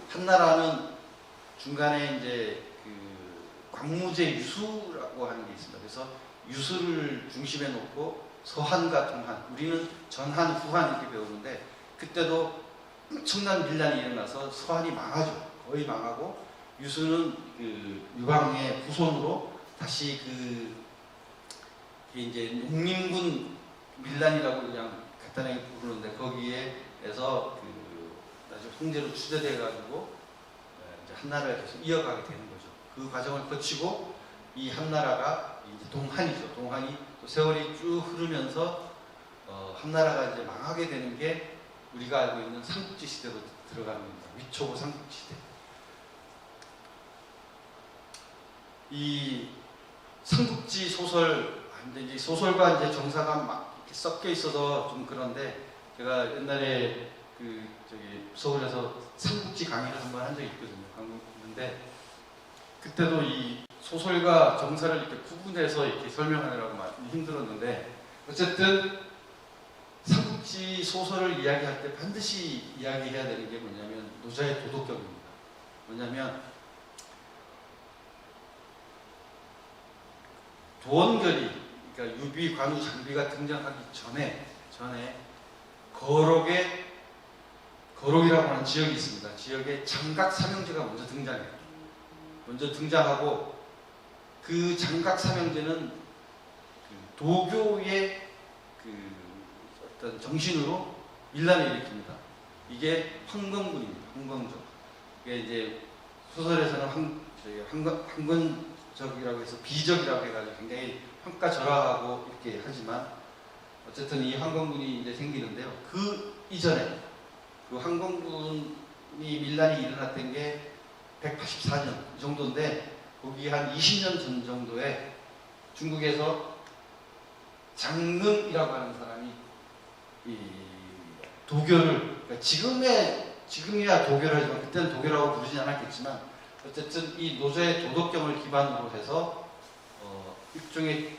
한나라는 중간에 이제 그 광무제 유수라고 하는 게 있습니다. 그래서 유수를 중심에 놓고 서한과 동한, 우리는 전한, 후한 이렇게 배우는데 그때도 엄청난 밀란이 일어나서 서한이 망하죠. 거의 망하고 유수는 그 유방의 후손으로 다시 이제 농민군 밀란이라고 그냥 간단하게 부르는데 거기에서 나중에 황제로 추대돼 가지고 한나라를 계속 이어가게 되는 거죠. 그 과정을 거치고 이 한나라가 이제 동한이죠. 동한이 또 세월이 쭉 흐르면서 한나라가 이제 망하게 되는 게 우리가 알고 있는 삼국지 시대로 들어가는 겁니다. 위초고 삼국지 시대. 이 삼국지 소설, 근데 이제 소설과 이제 정사가 막 이렇게 섞여 있어서 좀 그런데 제가 옛날에 서울에서 삼국지 강의를 한번 한 적이 있거든요. 있는데 그때도 이 소설과 정사를 이렇게 구분해서 이렇게 설명하느라고 많이 힘들었는데 어쨌든 삼국지 소설을 이야기할 때 반드시 이야기해야 되는 게 뭐냐면 노자의 도덕경입니다. 뭐냐면 도원결이, 그러니까 유비, 관우, 장비가 등장하기 전에 거록이라고 하는 지역이 있습니다. 지역에 장각 삼형제가 먼저 등장해요. 먼저 등장하고 그 장각 삼형제는 그 도교의 어떤 정신으로 밀란을 일으킵니다. 이게 황건군입니다. 황건적. 이게 이제 소설에서는 황건적이라고 해서 비적이라고 해가지고 굉장히 평가절하하고 이렇게 하지만 어쨌든 이 황건군이 이제 생기는데요. 그 이전에 그 황건군이 밀란이 일어났던 게 184년 이 정도인데 거기 한 20년 전 정도에 중국에서 장릉이라고 하는 사람이 이 도교를, 그러니까 지금이야 도교를 하지만 그때는 도교라고 부르진 않았겠지만 어쨌든 이 노자의 도덕경을 기반으로 해서 일종의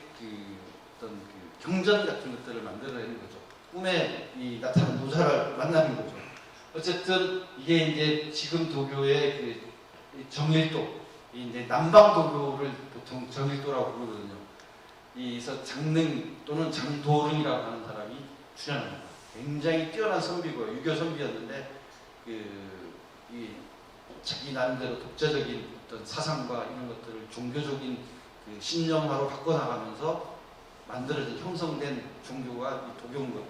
어떤 경전 같은 것들을 만들어내는 거죠. 꿈에 나타난 노자를 만나는 거죠. 어쨌든 이게 이제 지금 도교의 정일도, 이제 남방 도교를 보통 정일도라고 부르거든요. 그래서 장릉 또는 장도릉이라고 하는 사람이 출연합니다. 굉장히 뛰어난 선비고요. 유교 선비였는데 이 자기 나름대로 독자적인 어떤 사상과 이런 것들을 종교적인 신념화로 바꿔나가면서 만들어진 형성된 종교가 이 도교인 거죠.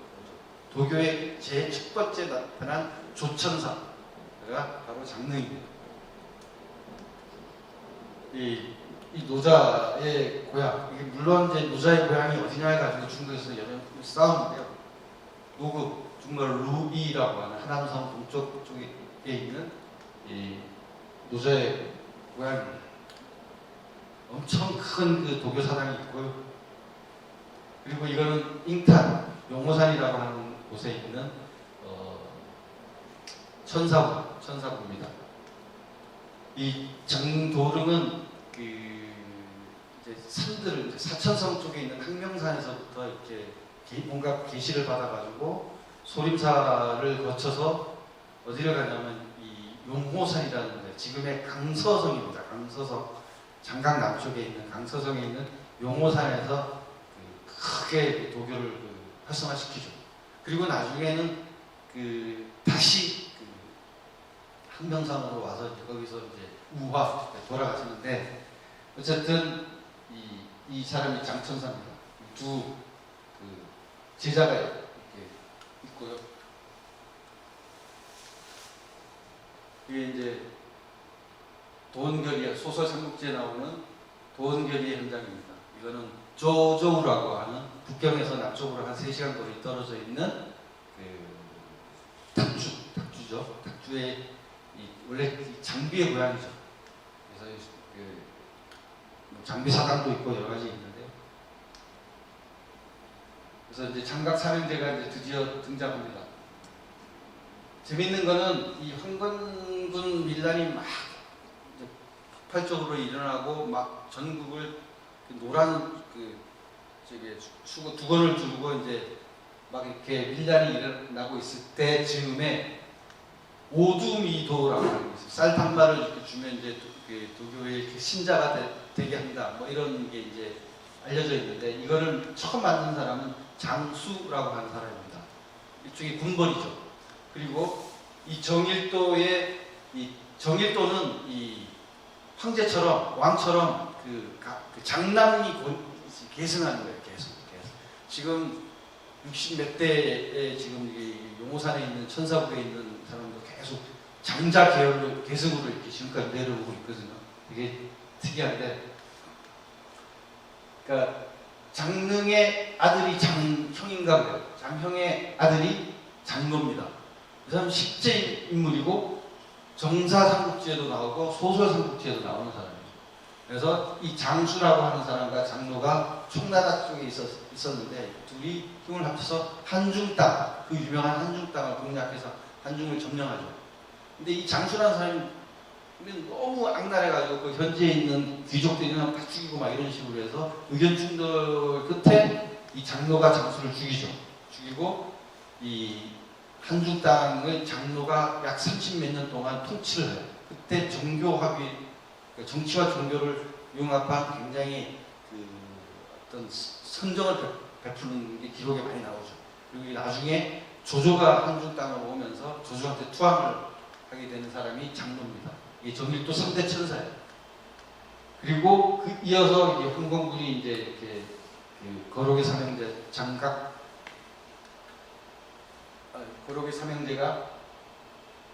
도교의 제 첫 번째 나타난 조천사가 바로 장릉입니다. 이 노자의 고향, 이게 물론 이제 노자의 고향이 어디냐 해가지고 중국에서 여러 싸우는데요. 노급, 중국말 루이라고 하는 하남성 동쪽 쪽에 있는 이 노자의 고향입니다. 엄청 큰 그 도교 사당이 있고요. 그리고 이거는 잉탄, 용호산이라고 하는 곳에 있는 천사부입니다. 이 장도릉은 이제 산들을, 사천성 쪽에 있는 항명산에서부터 이렇게 뭔가 계시를 받아가지고 소림사를 거쳐서 어디를 가냐면 이 용호산이라는 데, 지금의 강서성입니다. 강서성, 장강 남쪽에 있는 강서성에 있는 용호산에서 크게 도교를 활성화시키죠. 그리고 나중에는 다시 항명산으로 와서 거기서 이제 우화 돌아가시는데 어쨌든 이 사람이 장천사입니다. 두 제자가 이렇게 있고요. 이게 이제 도원결이, 소설 삼국지에 나오는 도원결이의 현장입니다. 이거는 조조우라고 하는 북경에서 남쪽으로 한 3시간 거리 떨어져 있는 닥주죠. 닥주의 원래 장비의 고향이죠. 그래서 장비 사당도 있고 여러 가지 있는데요. 그래서 이제 장각 삼형제가 이제 드디어 등장합니다. 재밌는 거는 이 황건군 밀란이 막 폭발적으로 일어나고 막 전국을 노란 수고 두건을 두르고 이제 막 이렇게 밀란이 일어나고 있을 때 즈음에 오두미도라고 하는 게 있어요. 쌀 단말을 이렇게 주면 이제 도교의 신자가 되게 합니다. 뭐 이런 게 이제 알려져 있는데 이거를 처음 만든 사람은 장수라고 하는 사람입니다. 일종의 군벌이죠. 그리고 이 정일도는 이 황제처럼 왕처럼 그 장남이 계승하는 거예요. 계승. 지금 60몇 대에 지금 이 용호산에 있는 천사부에 있는 사람도 계속 장자 계열로 계승으로 이렇게 지금까지 내려오고 있거든요. 되게 특이한데, 그러니까 장릉의 아들이 장형인가 봐요. 장형의 아들이 장노입니다. 그 사람은 실제 인물이고 정사 삼국지에도 나오고 소설 삼국지에도 나오는 사람이에요. 그래서 이 장수라고 하는 사람과 장노가 청나라 쪽에 있었는데 둘이 힘을 합쳐서 한중 땅, 그 유명한 한중 땅을 공략해서 한중을 점령하죠. 근데 이 장수라는 사람이 너무 악랄해가지고 그 현지에 있는 귀족들이랑 다 죽이고 막 이런 식으로 해서 의견 충돌 끝에 이 장노가 장수를 죽이죠. 죽이고 이 한중 땅을 장노가 약 30몇 년 동안 통치를 해요. 그때 종교 합의, 정치와 종교를 융합한 굉장히 그 어떤 선정을 베푸는 게 기록에 많이 나오죠. 그리고 나중에 조조가 한중 땅을 오면서 조조한테 투항을 하게 되는 사람이 장노입니다. 이게 정일도 3대 천사예요. 그리고 이어서 이제 흥건군이 이제 이렇게 그 거록의 삼형제 거록의 삼형제가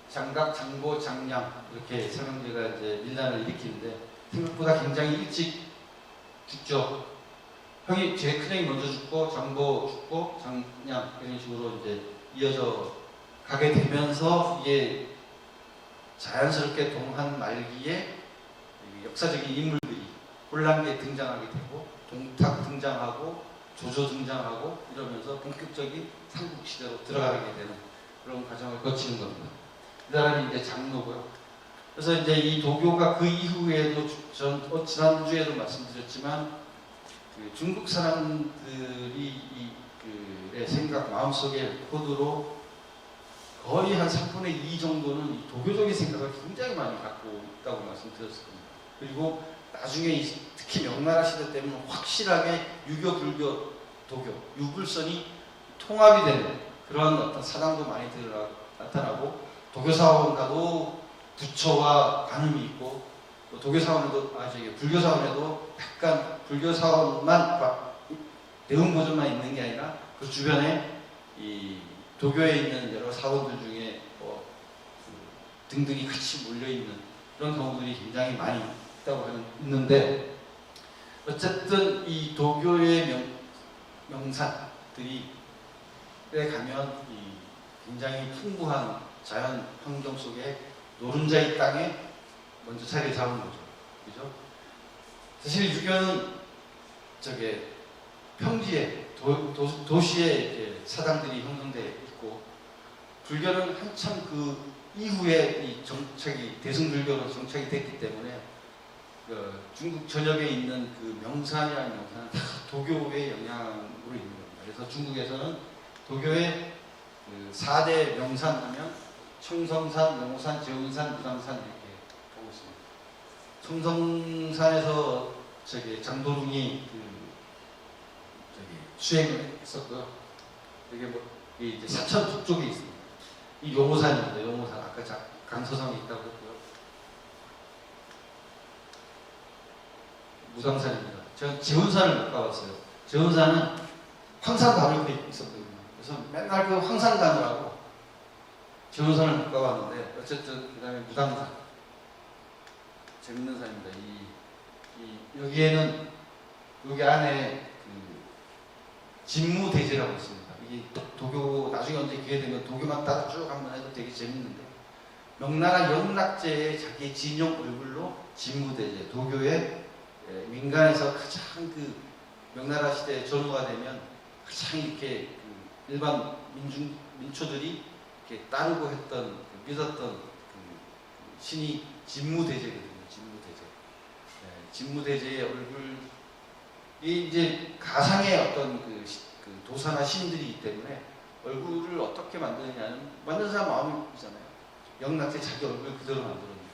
장각, 장보, 장량 이렇게 삼형제가 이제 밀란을 일으키는데 생각보다 굉장히 일찍 죽죠. 형이 제일 큰 형이 먼저 죽고 장보 죽고 장량 이런 식으로 이제 이어져 가게 되면서 이게 자연스럽게 동한 말기에 역사적인 인물들이 혼란기에 등장하게 되고 동탁 등장하고 조조 등장하고 이러면서 본격적인 삼국시대로 들어가게 되는 그런 과정을 거치는 겁니다. 그 다음에 이제 장로고요. 그래서 이제 이 도교가 그 이후에도 지난주에도 말씀드렸지만 그 중국 사람들이 의 생각 마음속에 코드로 거의 한 3분의 2 정도는 이 도교적인 생각을 굉장히 많이 갖고 있다고 말씀드렸을 겁니다. 그리고 나중에 특히 명나라 시대 때문에 확실하게 유교, 불교, 도교, 유불선이 통합이 되는 그런 어떤 사당도 많이 나타나고 도교사원과도 부처와 관음이 있고 또 도교사원에도 불교사원에도 약간 불교사원만 내용 보존만 있는 게 아니라 그 주변에 이 도교에 있는 여러 사원들 중에 등등이 같이 몰려 있는 그런 경우들이 굉장히 많이 있다고 있는데 어쨌든 이 도교의 명산들이 가면 이 굉장히 풍부한 자연 환경 속에 노른자의 땅에 먼저 자리를 잡은 거죠. 그죠? 사실 유교는 평지에 도시에 이제 사당들이 형성되어 있고 불교는 한참 그 이후에 이 정착이 대승불교로 정착이 됐기 때문에 그 중국 전역에 있는 그 명산이라는 명산은 다 도교의 영향으로 있는 겁니다. 그래서 중국에서는 도교의 그 4대 명산 하면 청성산, 용호산, 제운산, 무당산 이렇게 보고 있습니다. 청성산에서 장도룽이 수행을 했었고요. 이게 이제 사천 북쪽에 있습니다. 이 용호산입니다. 용호산 아까 강서성에 있다고 했고요. 무당산입니다. 제가 제운산을 못 가봤어요. 제운산은 황산 바로 옆에 있었거든요. 그래서 맨날 그 황산 가느라고 제운산을 못 가봤는데 어쨌든 그 다음에 무당산 재밌는 산입니다. 여기에는 여기 안에 진무대제라고 있습니다. 이게 도교 나중에 언제 기회 되면 도교만 따라 쭉 한번 해도 되게 재밌는데 명나라 영락제의 자기 진용 얼굴로 진무대제 도교의 민간에서 가장 그 명나라 시대 전후가 되면 가장 이렇게 일반 민초들이 이렇게 따르고 했던 믿었던 신이 진무대제거든요. 진무대제의 얼굴 이 이제 가상의 어떤 그 도사나 신들이기 때문에 얼굴을 어떻게 만드느냐는 만든 사람 마음이잖아요. 영락제 자기 얼굴 그대로 만들어놓은